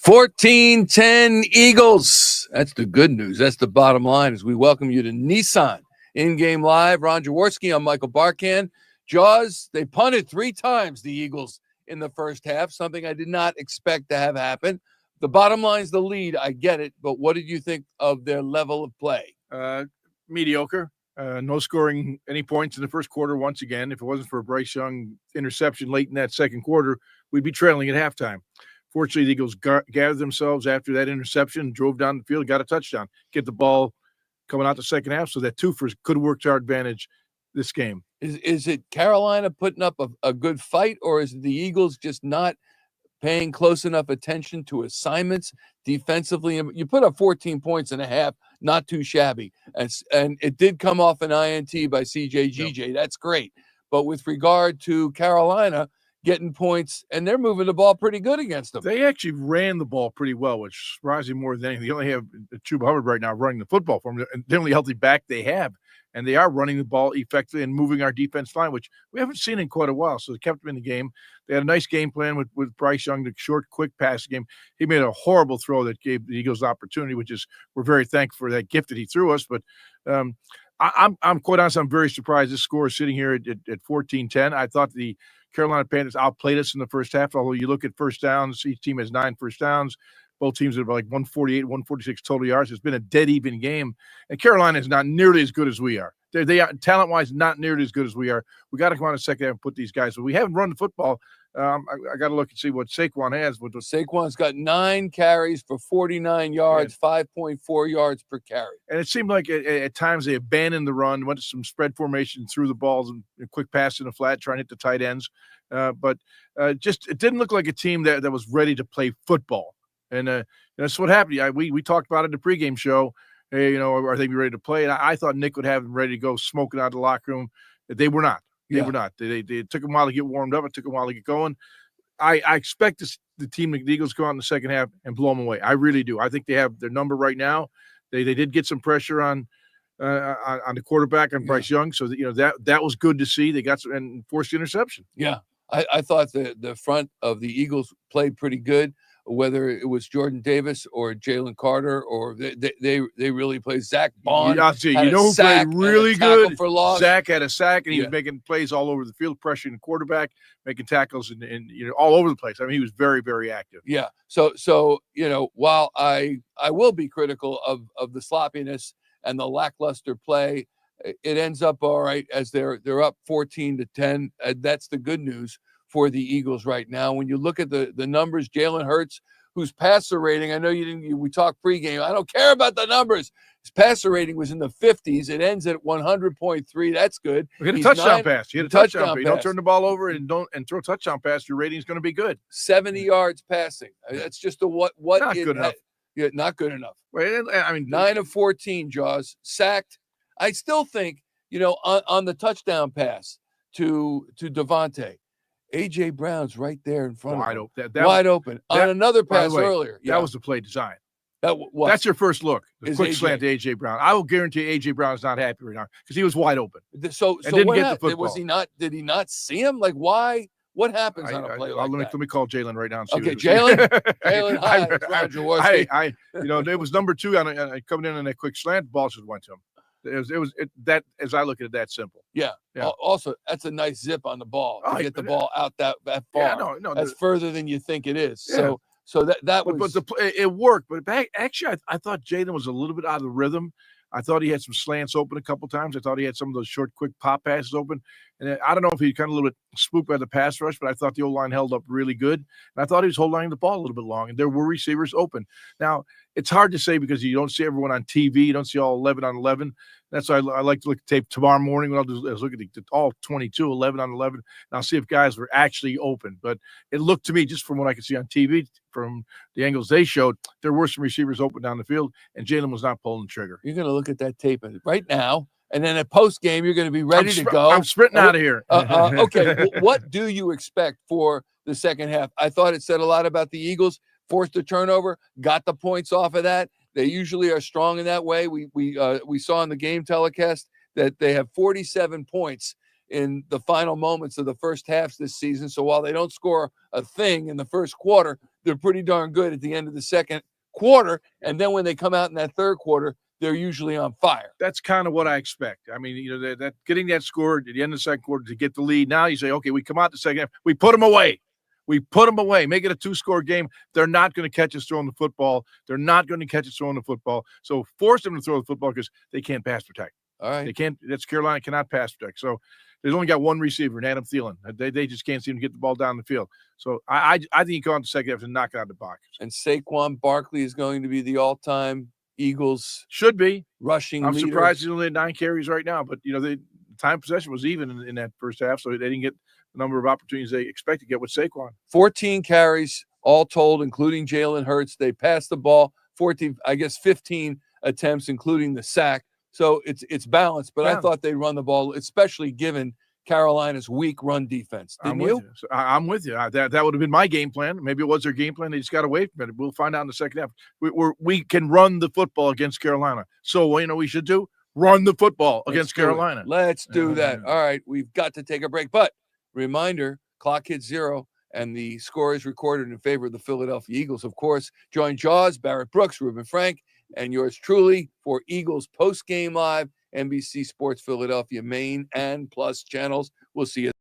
14-10 Eagles. That's the good news. That's the bottom line as we welcome you to Nissan In-Game Live. Ron Jaworski, I'm Michael Barkann. Jaws, they punted 3 times, the Eagles, in the first half, something I did not expect to have happen. The bottom line is the lead. I get it, but what did you think of their level of play? Mediocre. No scoring any points in the first quarter once again. If it wasn't for a Bryce Young interception late in that second quarter, we'd be trailing at halftime. Fortunately, the Eagles gathered themselves after that interception, drove down the field, got a touchdown, get the ball coming out the second half, so that twofers could work to our advantage this game. Is it Carolina putting up a good fight, or is it the Eagles just not paying close enough attention to assignments defensively? You put up 14 points and a half, not too shabby. And it did come off an INT by CJGJ. Yep. That's great. But with regard to Carolina getting points, and they're moving the ball pretty good against them. They actually ran the ball pretty well, which surprised me more than anything. They only have Chuba Hubbard right now running the football for them, and the only healthy back they have. And they are running the ball effectively and moving our defense line, which we haven't seen in quite a while. So they kept them in the game. They had a nice game plan with Bryce Young, the short, quick pass game. He made a horrible throw that gave the Eagles opportunity, which is we're very thankful for that gift that he threw us. But I'm quite honest, I'm very surprised this score is sitting here at 14-10. I thought the Carolina Panthers outplayed us in the first half, although you look at first downs, each team has 9 first downs. Both teams have like 148, 146 total yards. It's been a dead even game. And Carolina is not nearly as good as we are. They are talent-wise not nearly as good as we are. We got to come on a second half and put these guys. But we haven't run the football. I got to look and see what Saquon has. But Saquon's got 9 carries for 49 yards, 5.4 yards per carry. And it seemed like at times they abandoned the run, went to some spread formation, threw the balls and quick pass in the flat, trying to hit the tight ends. But just it didn't look like a team that was ready to play football. And that's what happened. We talked about it in the pregame show. Hey, are they ready to play? And I thought Nick would have them ready to go smoking out of the locker room. They were not. They were not. They took them a while to get warmed up. It took them a while to get going. I expect the team, the Eagles, go out in the second half and blow them away. I really do. I think they have their number right now. They did get some pressure on the quarterback, on Bryce Young. So that was good to see. They got some and forced the interception. Yeah, I thought the front of the Eagles played pretty good. Whether it was Jordan Davis or Jalen Carter, or they really played. Zach Bond. I'll see. You know who played really good? Zach had a sack, and he was making plays all over the field, pressuring the quarterback, making tackles, and all over the place. I mean, he was very, very active. Yeah. So while I will be critical of the sloppiness and the lackluster play, it ends up all right as they're up 14-10. That's the good news for the Eagles right now. When you look at the numbers, Jalen Hurts, whose passer rating, I know we talked pregame. I don't care about the numbers. His passer rating was in the 50s. It ends at 100.3. That's good. We had a touchdown pass. You had a touchdown pass. You don't turn the ball over and throw a touchdown pass. Your rating is going to be good. 70 yards passing. That's just what not good enough. Yeah, not good enough. Well, I mean, 9 of 14, Jaws. Sacked. I still think, on the touchdown pass to Devontae, A.J. Brown's right there in front of him. Wide open. On another pass earlier. That was the play design. What? That's your first look. The quick slant to A.J. Brown. I will guarantee A.J. Brown is not happy right now because he was wide open. So didn't what get happened? the football. Was he not? Did he not see him? Like, why? What happens on a play like that? Let me call Jalen right now and see. Okay, Jalen. Jalen, hi. Ron Jaworski. It was number 2 on coming in on that quick slant. The ball just went to him. It was that as I look at it, that simple. Yeah. Also, that's a nice zip on the ball to get the ball out that far. Yeah, no, that's further than you think it is. Yeah. So that was. But it worked. But actually, I thought Jalen was a little bit out of the rhythm. I thought he had some slants open a couple times. I thought he had some of those short, quick pop passes open. And I don't know if he kind of a little bit spooked by the pass rush, but I thought the O-line held up really good. And I thought he was holding the ball a little bit long, and there were receivers open. Now, it's hard to say because you don't see everyone on TV. You don't see all 11 on 11. That's why I like to look at tape tomorrow morning when I'll look at all 22, 11 on 11, and I'll see if guys were actually open. But it looked to me, just from what I could see on TV, from the angles they showed, there were some receivers open down the field, and Jalen was not pulling the trigger. You're going to look at that tape right now, and then at post-game, you're going to be ready to go. I'm sprinting out of here. Okay, what do you expect for the second half? I thought it said a lot about the Eagles. Forced a turnover, got the points off of that. They usually are strong in that way. We saw in the game telecast that they have 47 points in the final moments of the first halves this season. So while they don't score a thing in the first quarter, they're pretty darn good at the end of the second quarter. And then when they come out in that third quarter, they're usually on fire. That's kind of what I expect. I mean, that getting that score at the end of the second quarter to get the lead. Now you say, okay, we come out the second half, we put them away. We put them away. Make it a 2-score game. They're not going to catch us throwing the football. They're not going to catch us throwing the football. So force them to throw the football because they can't pass protect. All right. They can't. That's Carolina cannot pass protect. So they've only got one receiver, and Adam Thielen. They just can't seem to get the ball down the field. So I think you go on the second half and knock it out of the box. And Saquon Barkley is going to be the all-time Eagles should be rushing I'm leader. surprised he's only had 9 carries right now, but the time possession was even in that first half, so they didn't get the number of opportunities they expect to get with Saquon. 14 carries all told, including Jalen Hurts. They passed the ball 15 attempts, including the sack. So it's balanced, but I thought they'd run the ball, especially given Carolina's weak run defense. Didn't you? So I'm with you. That would have been my game plan. Maybe it was their game plan. They just got away from it. We'll find out in the second half. We can run the football against Carolina. So we should do? Run the football against Carolina. Let's do that. All right. We've got to take a break. But reminder, clock hits 0, and the score is recorded in favor of the Philadelphia Eagles. Of course, join Jaws, Barrett Brooks, Reuben Frank, and yours truly for Eagles Post Game Live, NBC Sports Philadelphia, Maine, and Plus channels. We'll see you.